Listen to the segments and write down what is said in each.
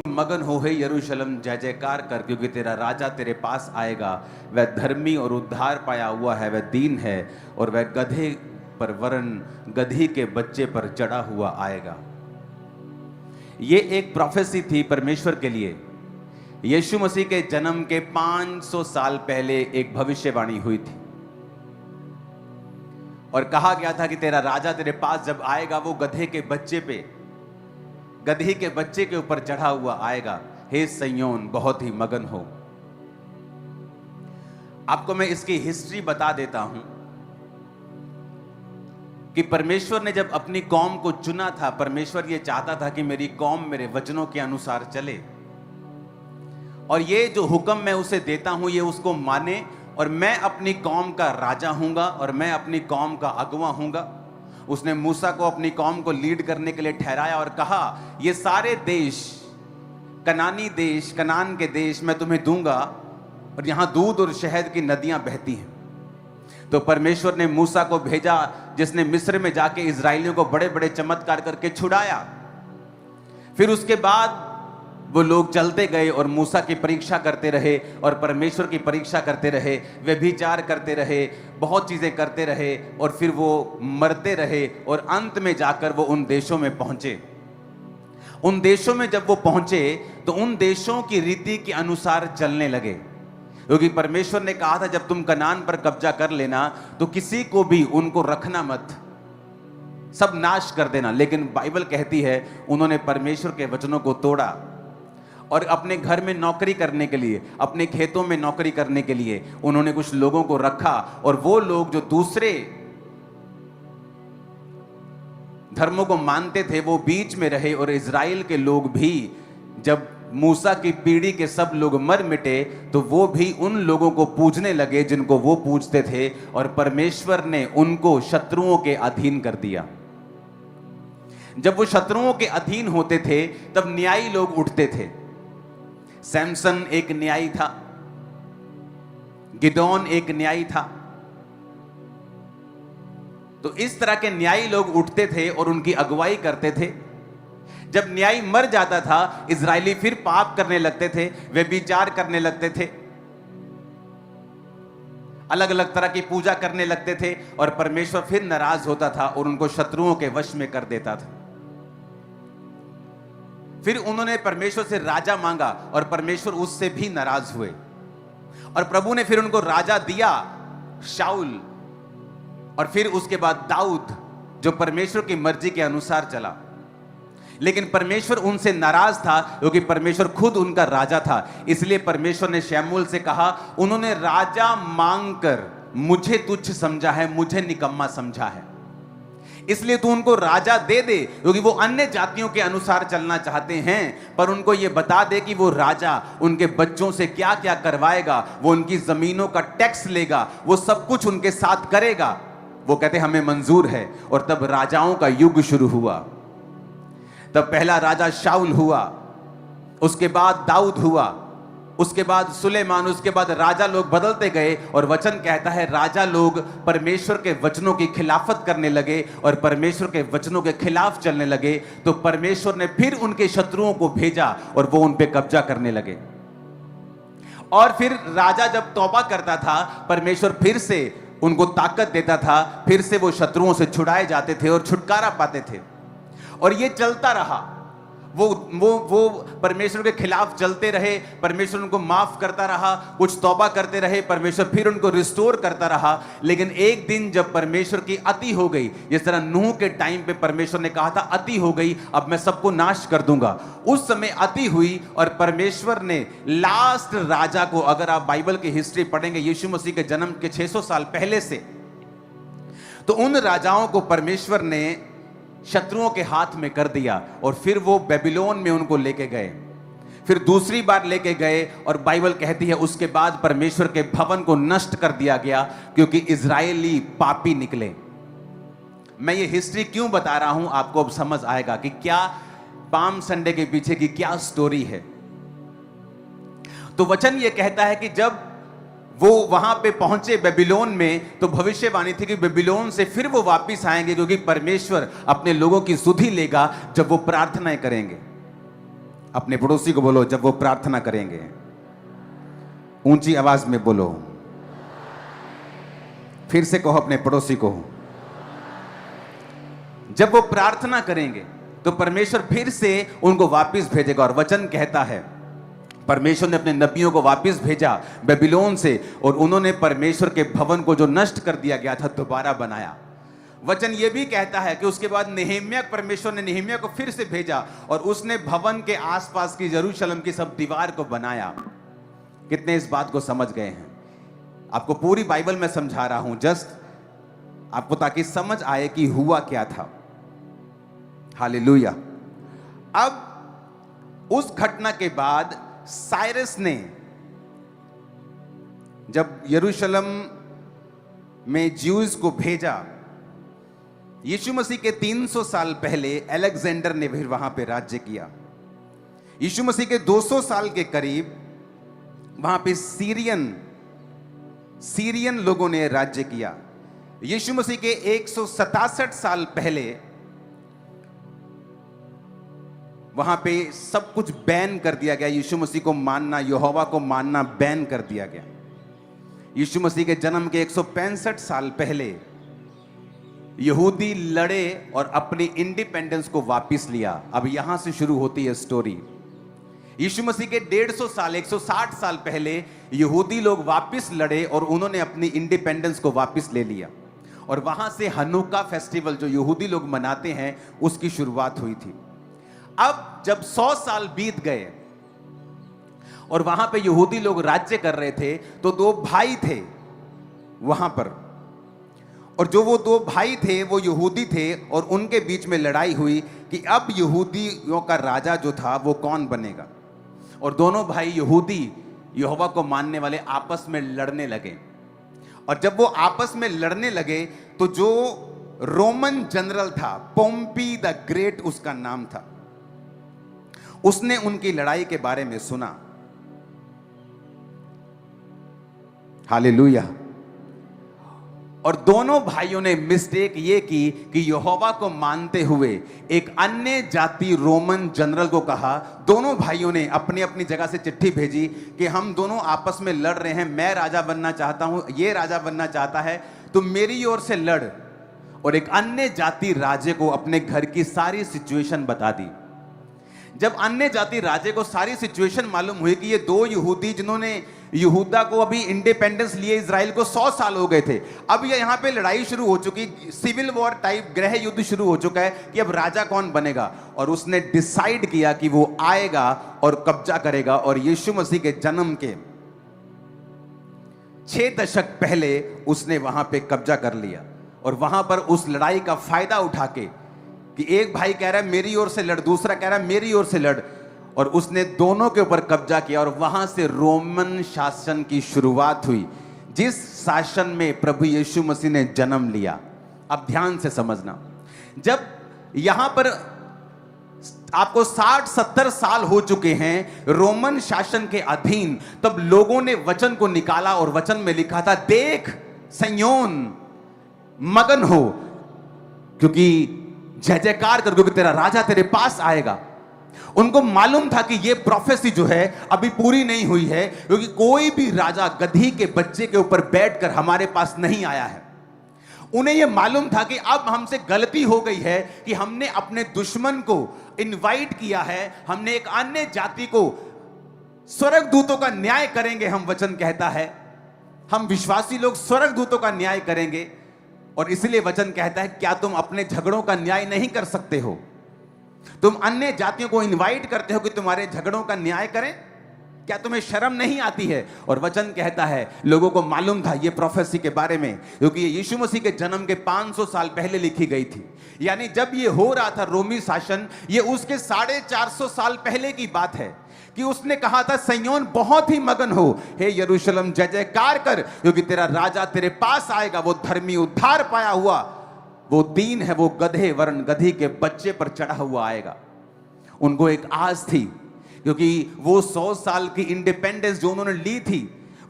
मगन हो हे यरूशलेम, जय जयकार कर, क्योंकि तेरा राजा तेरे पास आएगा। वह धर्मी और उद्धार पाया हुआ है, वह दीन है और वह गधे पर वरन गधी के बच्चे पर चढ़ा हुआ आएगा। ये एक प्रोफेसी थी परमेश्वर के लिए। यीशु मसीह के जन्म के 500 साल पहले एक भविष्यवाणी हुई थी और कहा गया था कि तेरा राजा तेरे पास जब आएगा वो गधे के बच्चे के ऊपर चढ़ा हुआ आएगा। हे सिय्योन, बहुत ही मगन हो। आपको मैं इसकी हिस्ट्री बता देता हूं कि परमेश्वर ने जब अपनी कौम को चुना था, परमेश्वर ये चाहता था कि मेरी कौम मेरे वचनों के अनुसार चले और ये जो हुक्म मैं उसे देता हूं ये उसको माने, और मैं अपनी कौम का राजा हूंगा और मैं अपनी कौम का अगुवा हूंगा। उसने मूसा को अपनी कौम को लीड करने के लिए ठहराया और कहा ये सारे देश, कनानी देश, कनान के देश मैं तुम्हें दूंगा और यहां दूध और शहद की नदियां बहती हैं। तो परमेश्वर ने मूसा को भेजा जिसने मिस्र में जाके इजराइलियों को बड़े बड़े चमत्कार करके छुड़ाया। फिर उसके बाद वो लोग चलते गए और मूसा की परीक्षा करते रहे और परमेश्वर की परीक्षा करते रहे, व्यभिचार करते रहे, बहुत चीजें करते रहे और फिर वो मरते रहे और अंत में जाकर वो उन देशों में पहुंचे। उन देशों में जब वो पहुंचे तो उन देशों की रीति के अनुसार चलने लगे, क्योंकि परमेश्वर ने कहा था जब तुम कनान पर कब्जा कर लेना तो किसी को भी उनको रखना मत, सब नाश कर देना। लेकिन बाइबल कहती है उन्होंने परमेश्वर के वचनों को तोड़ा और अपने घर में नौकरी करने के लिए, अपने खेतों में नौकरी करने के लिए उन्होंने कुछ लोगों को रखा और वो लोग जो दूसरे धर्मों को मानते थे वो बीच में रहे। और इजराइल के लोग भी जब मूसा की पीढ़ी के सब लोग मर मिटे तो वो भी उन लोगों को पूजने लगे जिनको वो पूजते थे और परमेश्वर ने उनको शत्रुओं के अधीन कर दिया। जब वो शत्रुओं के अधीन होते थे तब न्यायी लोग उठते थे। सैमसन एक न्यायी था, गिदोन एक न्यायी था। तो इस तरह के न्यायी लोग उठते थे और उनकी अगुवाई करते थे। जब न्यायी मर जाता था इजरायली फिर पाप करने लगते थे, व्यभिचार करने लगते थे, अलग अलग तरह की पूजा करने लगते थे और परमेश्वर फिर नाराज होता था और उनको शत्रुओं के वश में कर देता था। फिर उन्होंने परमेश्वर से राजा मांगा और परमेश्वर उससे भी नाराज हुए और प्रभु ने फिर उनको राजा दिया, शाऊल, और फिर उसके बाद दाऊद, जो परमेश्वर की मर्जी के अनुसार चला। लेकिन परमेश्वर उनसे नाराज था क्योंकि परमेश्वर खुद उनका राजा था। इसलिए परमेश्वर ने शमूएल से कहा उन्होंने राजा मांगकर मुझे तुच्छ समझा है, मुझे निकम्मा समझा है, इसलिए तू उनको राजा दे दे, क्योंकि वो अन्य जातियों के अनुसार चलना चाहते हैं। पर उनको ये बता दे कि वो राजा उनके बच्चों से क्या क्या करवाएगा, वो उनकी जमीनों का टैक्स लेगा, वो सब कुछ उनके साथ करेगा। वो कहते हमें मंजूर है। और तब राजाओं का युग शुरू हुआ। तब पहला राजा शाऊल हुआ, उसके बाद दाऊद हुआ, उसके बाद सुलेमान, उसके बाद राजा लोग बदलते गए। और वचन कहता है राजा लोग परमेश्वर के वचनों की खिलाफत करने लगे और परमेश्वर के वचनों के खिलाफ चलने लगे। तो परमेश्वर ने फिर उनके शत्रुओं को भेजा और वो उन पे कब्जा करने लगे। और फिर राजा जब तौबा करता था परमेश्वर फिर से उनको ताकत देता था, फिर से वो शत्रुओं से छुड़ाए जाते थे और छुटकारा पाते थे। और ये चलता रहा। वो परमेश्वर के खिलाफ चलते रहे, परमेश्वर उनको माफ करता रहा, कुछ तौबा करते रहे, परमेश्वर फिर उनको रिस्टोर करता रहा। लेकिन एक दिन जब परमेश्वर की अति हो गई, जिस तरह नूह के टाइम पे परमेश्वर ने कहा था अति हो गई, अब मैं सबको नाश कर दूंगा, उस समय अति हुई और परमेश्वर ने लास्ट राजा को, अगर आप बाइबल की हिस्ट्री पढ़ेंगे यीशु मसीह के जन्म के 600 साल पहले से, तो उन राजाओं को परमेश्वर ने शत्रुओं के हाथ में कर दिया और फिर वो बेबीलोन में उनको लेके गए। फिर दूसरी बार लेके गए और बाइबल कहती है उसके बाद परमेश्वर के भवन को नष्ट कर दिया गया क्योंकि इजरायली पापी निकले। मैं ये हिस्ट्री क्यों बता रहा हूं, आपको अब समझ आएगा कि क्या पाम संडे के पीछे की क्या स्टोरी है। तो वचन ये कहता है कि जब वो वहां पे पहुंचे बेबीलोन में, तो भविष्यवाणी थी कि बेबीलोन से फिर वो वापस आएंगे क्योंकि परमेश्वर अपने लोगों की सुधि लेगा जब वो प्रार्थनाएं करेंगे। अपने पड़ोसी को बोलो, जब वो प्रार्थना करेंगे, ऊंची आवाज में बोलो। फिर से कहो अपने पड़ोसी को, जब वो प्रार्थना करेंगे तो परमेश्वर फिर से उनको वापस भेजेगा। और वचन कहता है परमेश्वर ने अपने नबियों को वापस भेजा बेबीलोन से, और उन्होंने परमेश्वर के भवन को जो नष्ट कर दिया गया था दोबारा बनाया। वचन ये भी कहता है कि उसके बाद नेहेम्याह, परमेश्वर ने नेहेम्याह को फिर से भेजा और उसने भवन के आसपास की यरूशलेम की सब दीवार को बनाया। कितने इस बात को समझ गए हैं? आपको पूरी बाइबल में समझा रहा हूं, जस्ट आपको ताकि समझ आए कि हुआ क्या था। हालेलुया। अब उस घटना के बाद साइरस ने जब यरूशलेम में ज्यूज को भेजा, यीशु मसीह के 300 साल पहले अलेक्जेंडर ने फिर वहां पे राज्य किया। यीशु मसीह के 200 साल के करीब वहां पे सीरियन लोगों ने राज्य किया। यीशु मसीह के 167 साल पहले वहां पे सब कुछ बैन कर दिया गया। यीशु मसीह को मानना, यहोवा को मानना बैन कर दिया गया। यीशु मसीह के जन्म के 165 साल पहले यहूदी लड़े और अपनी इंडिपेंडेंस को वापस लिया। अब यहां से शुरू होती है स्टोरी। यीशु मसीह के 150 साल, 160 साल पहले यहूदी लोग वापस लड़े और उन्होंने अपनी इंडिपेंडेंस को वापस ले लिया। और वहां से हनुका फेस्टिवल जो यहूदी लोग मनाते हैं उसकी शुरुआत हुई थी। अब जब 100 साल बीत गए और वहां पे यहूदी लोग राज्य कर रहे थे, तो 2 भाई थे वहां पर, और जो वो 2 भाई थे वो यहूदी थे, और उनके बीच में लड़ाई हुई कि अब यहूदियों का राजा जो था वो कौन बनेगा। और दोनों भाई यहूदी यहोवा को मानने वाले आपस में लड़ने लगे। और जब वो आपस में लड़ने लगे तो जो रोमन जनरल था, पोम्पी द ग्रेट उसका नाम था, उसने उनकी लड़ाई के बारे में सुना। हालेलुया। और दोनों भाइयों ने मिस्टेक ये की कि यहोवा को मानते हुए एक अन्य जाति रोमन जनरल को कहा। दोनों भाइयों ने अपनी अपनी जगह से चिट्ठी भेजी कि हम दोनों आपस में लड़ रहे हैं, मैं राजा बनना चाहता हूं, ये राजा बनना चाहता है, तुम मेरी ओर से लड़। और एक अन्य जाति राजे को अपने घर की सारी सिचुएशन बता दी। जब अन्य जाति राजे को सारी सिचुएशन मालूम हुई कि ये 2 यहूदी जिन्होंने यहूदा को अभी इंडिपेंडेंस लिए इजराइल को 100 साल हो गए थे, अब ये यहां पे लड़ाई शुरू हो चुकी, सिविल वॉर टाइप गृह युद्ध शुरू हो चुका है कि अब राजा कौन बनेगा। और उसने डिसाइड किया कि वो आएगा और कब्जा करेगा। और यीशु मसीह के जन्म के 6 दशक पहले उसने वहां पे कब्जा कर लिया। और वहां पर उस लड़ाई का फायदा उठा के कि एक भाई कह रहा है मेरी ओर से लड़, दूसरा कह रहा है मेरी ओर से लड़, और उसने दोनों के ऊपर कब्जा किया। और वहां से रोमन शासन की शुरुआत हुई, जिस शासन में प्रभु यीशु मसीह ने जन्म लिया। अब ध्यान से समझना, जब यहां पर आपको 60-70 साल हो चुके हैं रोमन शासन के अधीन, तब लोगों ने वचन को निकाला और वचन में लिखा था, देख सिय्योन मगन हो, क्योंकि जय जयकार कर, क्योंकि तेरा राजा तेरे पास आएगा। उनको मालूम था कि ये प्रोफेसी जो है अभी पूरी नहीं हुई है, क्योंकि कोई भी राजा गधी के बच्चे के ऊपर बैठकर हमारे पास नहीं आया है। उन्हें यह मालूम था कि अब हमसे गलती हो गई है कि हमने अपने दुश्मन को इनवाइट किया है, हमने एक अन्य जाति को, स्वर्गदूतों का न्याय करेंगे। हम वचन कहता है हम विश्वासी लोग स्वर्गदूतों का न्याय करेंगे। और इसलिए वचन कहता है, क्या तुम अपने झगड़ों का न्याय नहीं कर सकते हो? तुम अन्य जातियों को इनवाइट करते हो कि तुम्हारे झगड़ों का न्याय करें? क्या तुम्हें शर्म नहीं आती है? और वचन कहता है लोगों को मालूम था ये प्रोफेसी के बारे में, क्योंकि ये यीशु मसीह के जन्म के 500 साल पहले लिखी गई थी। यानी जब ये हो रहा था रोमी शासन, ये उसके 450 साल पहले की बात है कि उसने कहा था, सिय्योन बहुत ही मगन हो, हे यरूशलेम जय जयकार कर, क्योंकि तेरा राजा तेरे पास आएगा, वो धर्मी उद्धार पाया हुआ, वो दीन है, वो गधे वरन गधी के बच्चे पर चढ़ा हुआ आएगा। उनको एक आस थी, क्योंकि वो 100 साल की इंडिपेंडेंस जो उन्होंने ली थी,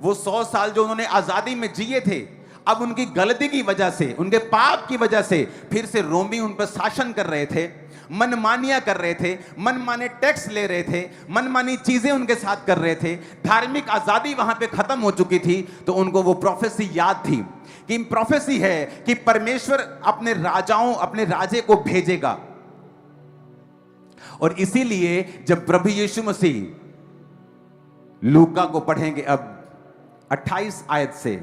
वो 100 साल जो उन्होंने आजादी में जिए थे, अब उनकी गलती की वजह से, उनके पाप की वजह से फिर से रोमी उन पर शासन कर रहे थे। मनमानियां कर रहे थे, मनमाने टैक्स ले रहे थे, मनमानी चीजें उनके साथ कर रहे थे, धार्मिक आजादी वहां पे खत्म हो चुकी थी। तो उनको वो प्रोफेसी याद थी कि प्रोफेसी है कि परमेश्वर अपने राजाओं, अपने राजे को भेजेगा। और इसीलिए जब प्रभु यीशु मसीह, लूका को पढ़ेंगे अब 28 आयत से,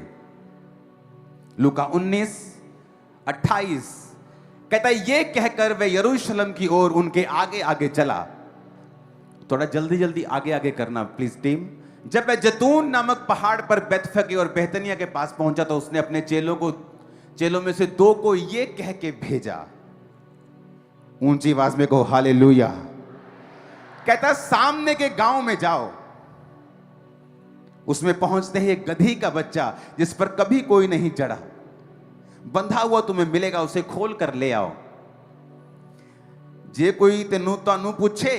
लूका 19:28 कहता है, ये कहकर वह यरूशलेम की ओर उनके आगे आगे चला। थोड़ा जल्दी जल्दी आगे आगे करना प्लीज टीम। जब वह जैतून नामक पहाड़ पर बैतफगे और बेतनिया के पास पहुंचा तो उसने अपने चेलों में से 2 को ये कह के भेजा, ऊंची आवाज में कहो हालेलुया। कहता सामने के गांव में जाओ, उसमें पहुंचते ही एक गधी का बच्चा जिस पर कभी कोई नहीं चढ़ा, बंधा हुआ तुम्हें मिलेगा, उसे खोल कर ले आओ। जे कोई तेनू तानू पूछे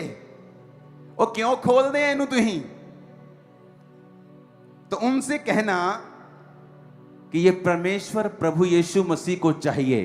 ओ क्यों खोल दे इनू तुही, तो उनसे कहना कि ये परमेश्वर प्रभु यीशु मसीह को चाहिए